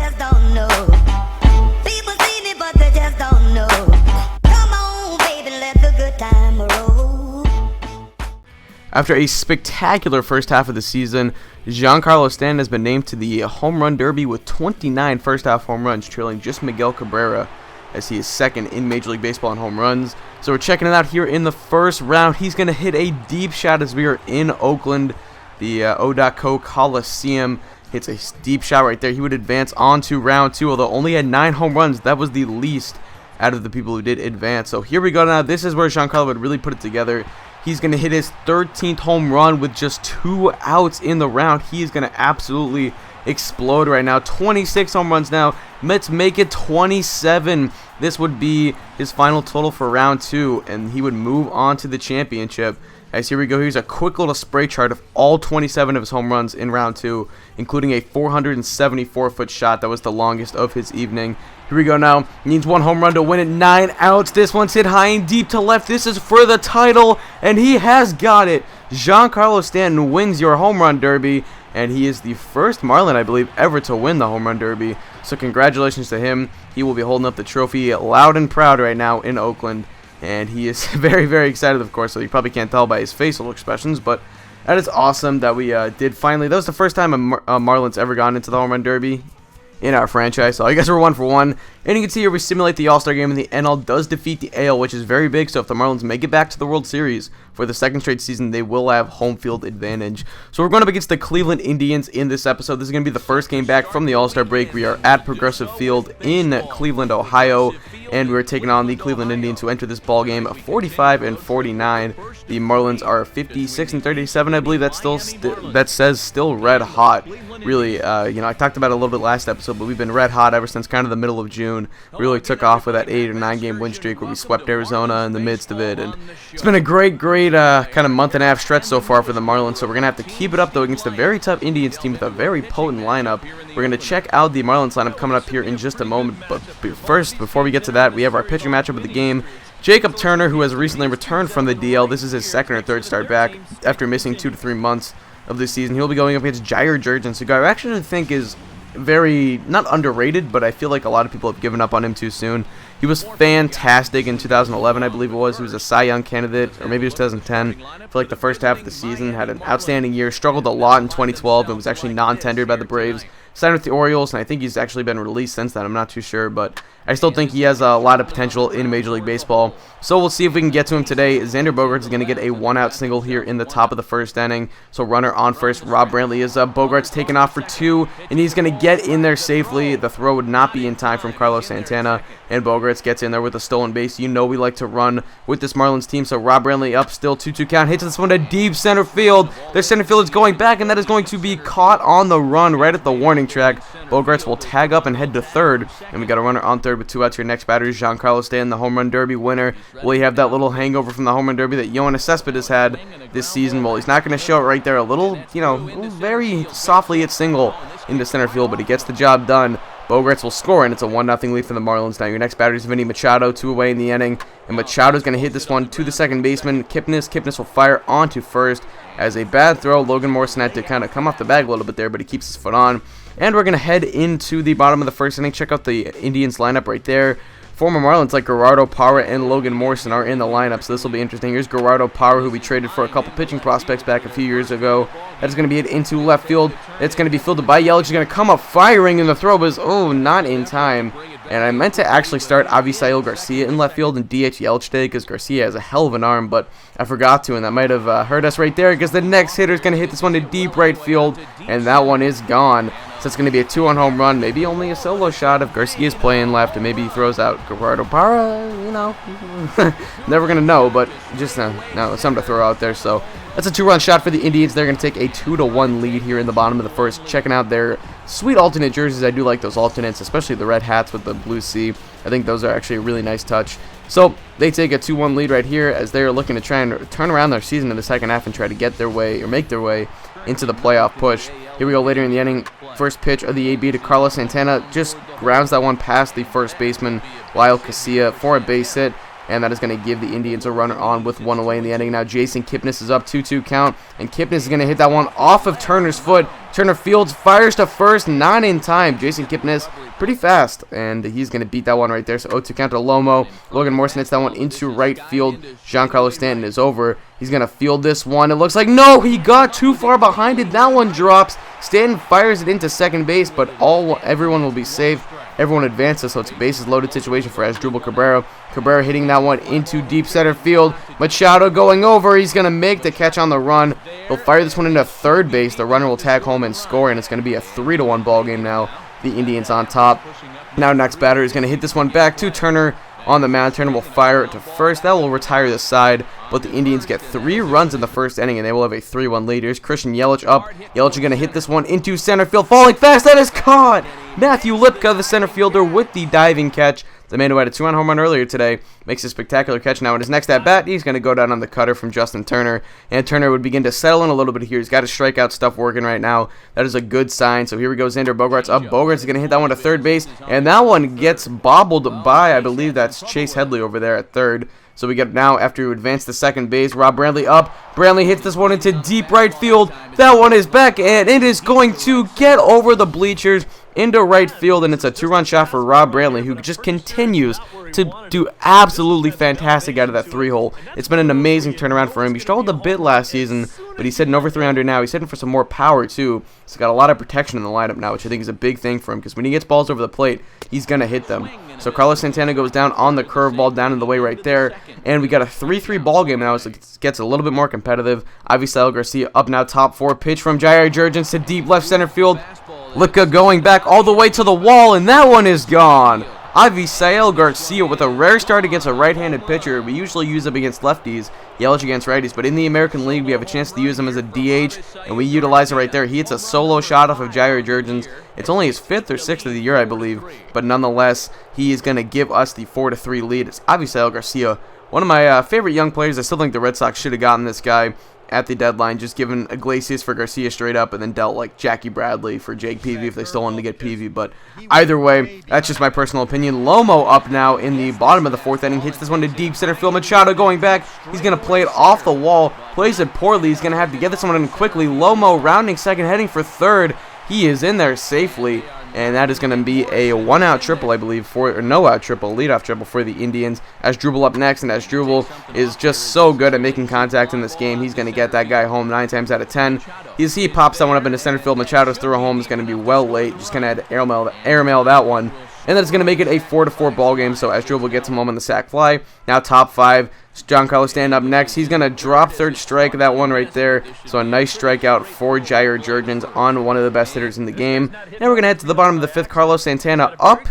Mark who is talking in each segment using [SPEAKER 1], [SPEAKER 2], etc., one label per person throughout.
[SPEAKER 1] just don't know. People see me, but they just don't know. Come on, baby, let the good time roll.
[SPEAKER 2] After a spectacular first half of the season, Giancarlo Stanton has been named to the Home Run Derby with 29 first-half home runs, trailing just Miguel Cabrera, as he is second in Major League Baseball in home runs. So we're checking it out here in the first round. He's going to hit a deep shot as we are in Oakland. The O.Co Coliseum hits a deep shot right there. He would advance on to round two, although only had 9 home runs. That was the least out of the people who did advance. So here we go now. This is where Giancarlo would really put it together. He's going to hit his 13th home run with just 2 outs in the round. He is going to absolutely explode right now. 26 home runs now. Let's make it 27. This would be his final total for round 2, and he would move on to the championship. As here we go. Here's a quick little spray chart of all 27 of his home runs in round 2, including a 474-foot shot that was the longest of his evening. Here we go now. He needs 1 home run to win it. 9 outs. This one's hit high and deep to left. This is for the title, and he has got it. Giancarlo Stanton wins your home run derby, and he is the first Marlin, I believe, ever to win the home run derby. So congratulations to him. He will be holding up the trophy loud and proud right now in Oakland, and he is very, very excited, of course, so you probably can't tell by his facial expressions, but that is awesome that we did finally. That was the first time a Marlins ever gone into the home run derby in our franchise, so I guess we're 1 for 1. And you can see here we simulate the All-Star game, and the NL does defeat the AL, which is very big. So if the Marlins make it back to the World Series for the 2nd straight season, they will have home field advantage. So we're going up against the Cleveland Indians in this episode. This is going to be the first game back from the All-Star break. We are at Progressive Field in Cleveland, Ohio, and we're taking on the Cleveland Indians, who enter this ball game 45-49. The Marlins are 56-37, I believe. That says still red hot. Really, I talked about it a little bit last episode, but we've been red hot ever since kind of the middle of June. Really took off with that 8 or 9 game win streak where we swept Arizona in the midst of it, and it's been a great kind of month and a half stretch so far for the Marlins. So we're gonna have to keep it up though against a very tough Indians team with a very potent lineup. We're gonna check out the Marlins lineup coming up here in just a moment, but first, before we get to that, we have our pitching matchup of the game. Jacob Turner, who has recently returned from the DL. This is his 2nd or 3rd start back after missing 2 to 3 months of this season. He'll be going up against Jair Jurgens, a guy I actually think is very, not underrated, but I feel like a lot of people have given up on him too soon. He was fantastic in 2011, I believe it was. He was a Cy Young candidate, or maybe it was 2010, for like the first half of the season. Had an outstanding year, struggled a lot in 2012, and was actually non-tendered by the Braves. Signed with the Orioles, and I think he's actually been released since then. I'm not too sure, but I still think he has a lot of potential in Major League Baseball. So we'll see if we can get to him today. Xander Bogaerts is going to get a 1-out single here in the top of the 1st inning. So runner on first. Rob Brantley is up. Bogaerts taking off for 2, and he's going to get in there safely. The throw would not be in time from Carlos Santana, and Bogaerts gets in there with a stolen base. You know we like to run with this Marlins team, so Rob Brantley up still, 2-2 count. Hits this one to deep center field. Their center field is going back, and that is going to be caught on the run right at the warning track. Bogaerts will tag up and head to 3rd, and we got a runner on 3rd with 2 outs. Your next batter is Giancarlo Stanton, the home run derby winner. Will he have that little hangover from the home run derby that Yoenis Cespedes had this season? Well, he's not going to show it right there. A little, very softly hit single into center field, but he gets the job done. Bogaerts will score, and it's a 1-0 lead for the Marlins. Now your next batter is Vinny Machado, 2 away in the inning, and Machado's going to hit this one to the 2nd baseman, Kipnis. Kipnis will fire onto 1st as a bad throw. Logan Morrison had to kind of come off the bag a little bit there, but he keeps his foot on. And we're going to head into the bottom of the 1st inning. Check out the Indians lineup right there. Former Marlins like Gerardo Parra and Logan Morrison are in the lineup, so this will be interesting. Here's Gerardo Parra, who we traded for a couple pitching prospects back a few years ago. That is going to be hit into left field. It's going to be fielded by Yelich. He's going to come up firing, and the throw was, not in time. And I meant to actually start Avisail Garcia in left field and DH Yelich today because Garcia has a hell of an arm, but I forgot to, and that might have hurt us right there because the next hitter is going to hit this one to deep right field, and that one is gone. So it's going to be a 2-on home run, maybe only a solo shot if Garcia's playing left, and maybe he throws out Gerardo Parra, never going to know, but just no, it's something to throw out there. So that's a 2-run shot for the Indians. They're going to take a 2-1 lead here in the bottom of the 1st. Checking out their sweet alternate jerseys. I do like those alternates, especially the red hats with the blue C. I think those are actually a really nice touch. So they take a 2-1 lead right here as they're looking to try and turn around their season in the 2nd half and try to get their way or make their way into the playoff push. Here we go later in the inning. First pitch of the AB to Carlos Santana. Just grounds that one past the 1st baseman, Lyle Casilla, for a base hit. And that is going to give the Indians a runner on with 1 away in the inning. Now Jason Kipnis is up 2-2 count. And Kipnis is going to hit that one off of Turner's foot Turner fields, fires to first, not in time. Jason Kipnis pretty fast, and he's going to beat that one right there. So 0-2 count to Lomo. Logan Morrison hits that one into right field. Giancarlo Stanton is over. He's going to field this one. It looks like, no, he got too far behind it. That one drops. Stanton fires it into second base, but everyone will be safe. Everyone advances, so it's a bases loaded situation for Asdrubal Cabrera. Cabrera hitting that one into deep center field. Machado going over. He's going to make the catch on the run. He'll fire this one into third base. The runner will tag home and score, and it's going to be a 3-1 ball game now. The Indians on top. Now next batter is going to hit this one back to Turner on the mound. Turner will fire it to first. That will retire the side, but the Indians get 3 runs in the first inning, and they will have a 3-1 lead. Here's Christian Yelich up. Yelich is going to hit this one into center field. Falling fast. That is caught. Matthew Lipka, the center fielder, with the diving catch. The man who had a 2-run home run earlier today makes a spectacular catch now in his next at-bat. He's going to go down on the cutter from Justin Turner, and Turner would begin to settle in a little bit here. He's got his strikeout stuff working right now. That is a good sign. So here we go. Xander Bogaerts up. Bogaerts is going to hit that one to third base, and that one gets bobbled by, I believe that's Chase Headley over there at third. So we get now, after we advance to second base, Rob Brandley up. Brandley hits this one into deep right field. That one is back, and it is going to get over the bleachers into right field, and it's a 2-run shot for Rob Brandley, who just continues to do absolutely fantastic out of that 3-hole. It's been an amazing turnaround for him. He struggled a bit last season, but he's hitting over 300 now. He's hitting for some more power, too. He's got a lot of protection in the lineup now, which I think is a big thing for him, because when he gets balls over the plate, he's going to hit them. So Carlos Santana goes down on the curveball down in the way right there, and we got a 3-3 ball game now, so it gets a little bit more competitive. Avisail Garcia up now, top 4, pitch from Jair Jurgens to deep left center field. Lipka going back all the way to the wall, and that one is gone. Avisail Garcia with a rare start against a right-handed pitcher. We usually use him against lefties, Yelich against righties, but in the American League, we have a chance to use him as a DH, and we utilize it right there. He hits a solo shot off of Jair Jurgens. It's only his 5th or 6th of the year, I believe, but nonetheless, he is going to give us the 4-3 lead. It's Avisail Garcia, one of my favorite young players. I still think the Red Sox should have gotten this guy at the deadline, just given Iglesias for Garcia straight up, and then dealt like Jackie Bradley for Jake Peavy if they still wanted to get Peavy. But either way, that's just my personal opinion. Lomo up now in the bottom of the 4th inning, hits this one to deep center field. Machado going back. He's going to play it off the wall. Plays it poorly. He's going to have to get this one in quickly. Lomo rounding second, heading for third. He is in there safely. And that is going to be a 1-out triple, I believe, or no-out triple, leadoff triple for the Indians. Asdrubal up next, and Asdrubal is just so good at making contact in this game. He's going to get that guy home 9 times out of 10. He pops that one up into center field. Machado's throw home is going to be well late. Just going to have to airmail that one. And that's going to make it a 4-4 ball game, so Asdrubal gets him home on the sac fly. Now top 5. Giancarlo Stanton up next. He's going to drop third strike, that one right there. So a nice strikeout for Jair Jurgens on one of the best hitters in the game. Now we're going to head to the bottom of the 5th. Carlos Santana up,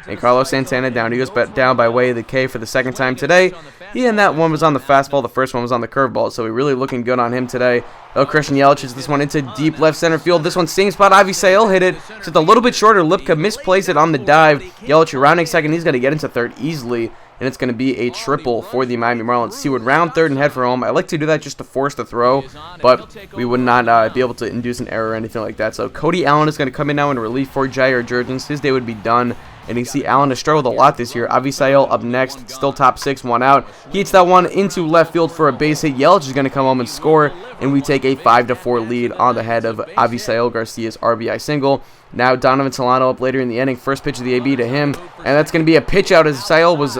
[SPEAKER 2] and Carlos Santana down. He goes down by way of the K for the 2nd time today. And that one was on the fastball. The first one was on the curveball, so we're really looking good on him today. Oh, Christian Yelich hits this one into deep left center field. This one, same spot. Avisail hit it. Just a little bit shorter. Lipka misplays it on the dive. Yelich rounding second. He's going to get into third easily. And it's going to be a triple for the Miami Marlins. He would round third and head for home. I like to do that just to force the throw, but we would not be able to induce an error or anything like that. So Cody Allen is going to come in now in relief for Jair Jurgens. His day would be done. And you see Allen has struggled a lot this year. Avisail up next, still top 6, 1 out. He hits that one into left field for a base hit. Yelich is going to come home and score, and we take a 5-4 lead on the head of Avisail Garcia's RBI single. Now Donovan Solano up later in the inning. First pitch of the AB to him, and that's going to be a pitch out as Sail was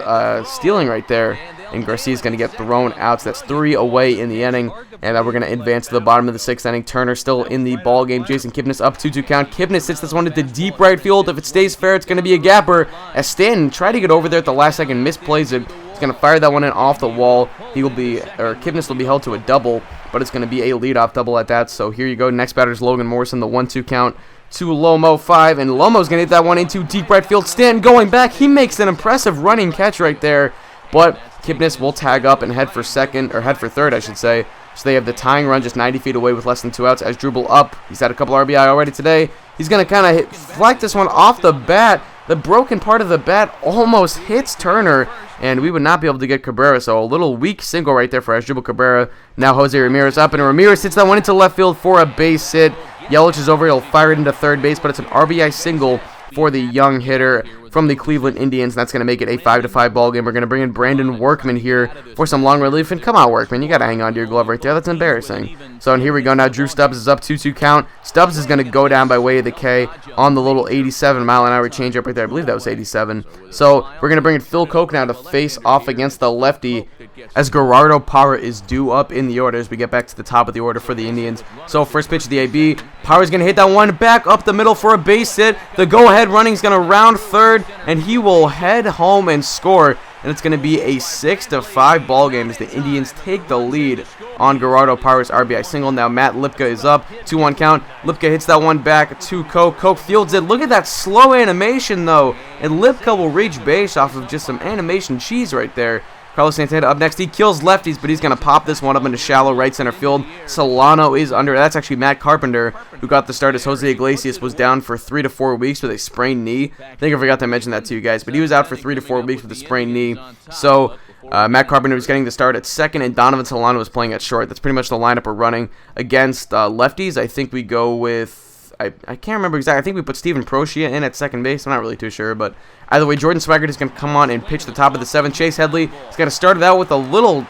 [SPEAKER 2] stealing right there. And Garcia's going to get thrown out. So that's 3 away in the inning. And then we're going to advance to the bottom of the 6th inning. Turner still in the ball game. Jason Kipnis up 2-2 count. Kipnis hits this one into deep right field. If it stays fair, it's going to be a gapper. As Stanton tried to get over there at the last second, misplays it. He's going to fire that one in off the wall. Kipnis will be held to a double, but it's going to be a leadoff double at that. So here you go. Next batter is Logan Morrison, the 1-2 count to Lomo 5, and Lomo's going to hit that one into deep right field. Stanton going back. He makes an impressive running catch right there, but Kipnis will tag up and head for third, I should say. So they have the tying run just 90 feet away with less than 2 outs. Asdrubal up. He's had a couple RBI already today. He's going to kind of flank this one off the bat. The broken part of the bat almost hits Turner, and we would not be able to get Cabrera. So a little weak single right there for Asdrubal Cabrera. Now Jose Ramirez up, and Ramirez hits that one into left field for a base hit. Yelich is over. He'll fire it into third base, but it's an RBI single for the young hitter from the Cleveland Indians. That's going to make it a 5-5 ball game. We're going to bring in Brandon Workman here for some long relief. And come on, Workman, you got to hang on to your glove right there. That's embarrassing. So, and here we go now. Drew Stubbs is up 2-2 count. Stubbs is going to go down by way of the K on the little 87-mile-an-hour changeup right there. I believe that was 87. So, we're going to bring in Phil Koch now to face off against the lefty, as Gerardo Parra is due up in the order as we get back to the top of the order for the Indians. So first pitch of the AB, Parra's going to hit that one back up the middle for a base hit. The go-ahead running is going to round third, and he will head home and score. And it's going to be a 6-5 ball game as the Indians take the lead on Gerardo Parra's RBI single. Now Matt Lipka is up, 2-1 count. Lipka hits that one back to Koch. Koch fields it. Look at that slow animation, though. And Lipka will reach base off of just some animation cheese right there. Carlos Santana up next. He kills lefties, but he's going to pop this one up into shallow right center field. Solano is under. That's actually Matt Carpenter, who got the start as Jose Iglesias was down for 3 to 4 weeks with a sprained knee. I think I forgot to mention that to you guys, but he was out for 3 to 4 weeks with a sprained knee. So Matt Carpenter was getting the start at second, and Donovan Solano was playing at short. That's pretty much the lineup we're running against lefties. I think we go with... I can't remember exactly. I think we put Steven Procia in at second base. I'm not really too sure, but either way, Jordan Swaggart is going to come on and pitch the top of the 7th. Chase Headley is going to start it out with a little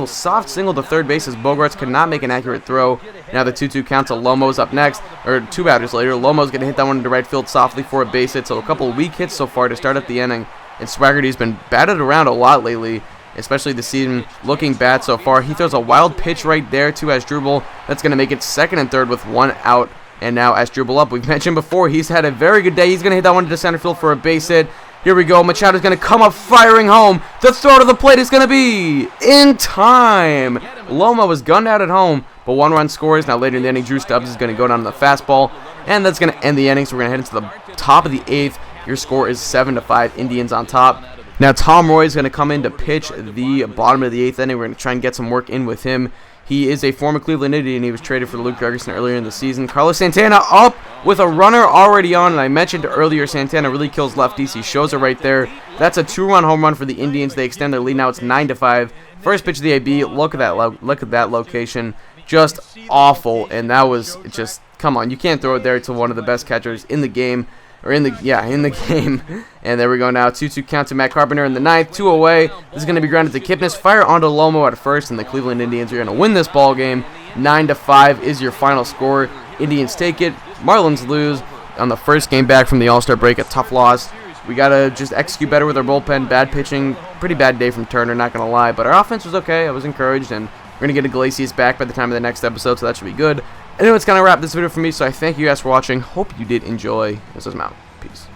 [SPEAKER 2] soft single to third base as Bogarts could not make an accurate throw. Now the 2-2 count to Lomo's up next, or 2 batters later. Lomo's going to hit that one into right field softly for a base hit. So a couple of weak hits so far to start up the inning. And Swaggerty's been batted around a lot lately, especially this season, looking bad so far. He throws a wild pitch right there to Asdrubal. That's going to make it second and third with 1 out. And now Asdrubal up. We've mentioned before, he's had a very good day. He's going to hit that one to center field for a base hit. Here we go. Machado's going to come up firing home. The throw to the plate is going to be in time. Loma was gunned out at home, but 1 run scores. Now later in the inning, Drew Stubbs is going to go down to the fastball, and that's going to end the inning. So we're going to head into the top of the 8th. Your score is 7-5, Indians on top. Now Tom Roy is going to come in to pitch the bottom of the 8th inning. We're going to try and get some work in with him. He is a former Cleveland Indian. He was traded for Luke Gregerson earlier in the season. Carlos Santana up with a runner already on. And I mentioned earlier, Santana really kills lefties. He shows it right there. That's a 2-run home run for the Indians. They extend their lead. Now it's 9-5. First pitch of the AB. Look at that location. Just awful. And that was just, come on. You can't throw it there to one of the best catchers in the game. In the game. And there we go now. 2-2 count to Matt Carpenter in the 9th. 2 away. This is going to be grounded to Kipnis. Fire onto Lomo at first, and the Cleveland Indians are going to win this ball game. 9-5 is your final score. Indians take it. Marlins lose on the first game back from the All-Star break. A tough loss. We got to just execute better with our bullpen. Bad pitching. Pretty bad day from Turner, not going to lie. But our offense was okay. I was encouraged, and we're going to get Iglesias back by the time of the next episode, so that should be good. Anyway, it's going to wrap this video for me, so I thank you guys for watching. Hope you did enjoy. This is Mount. Peace.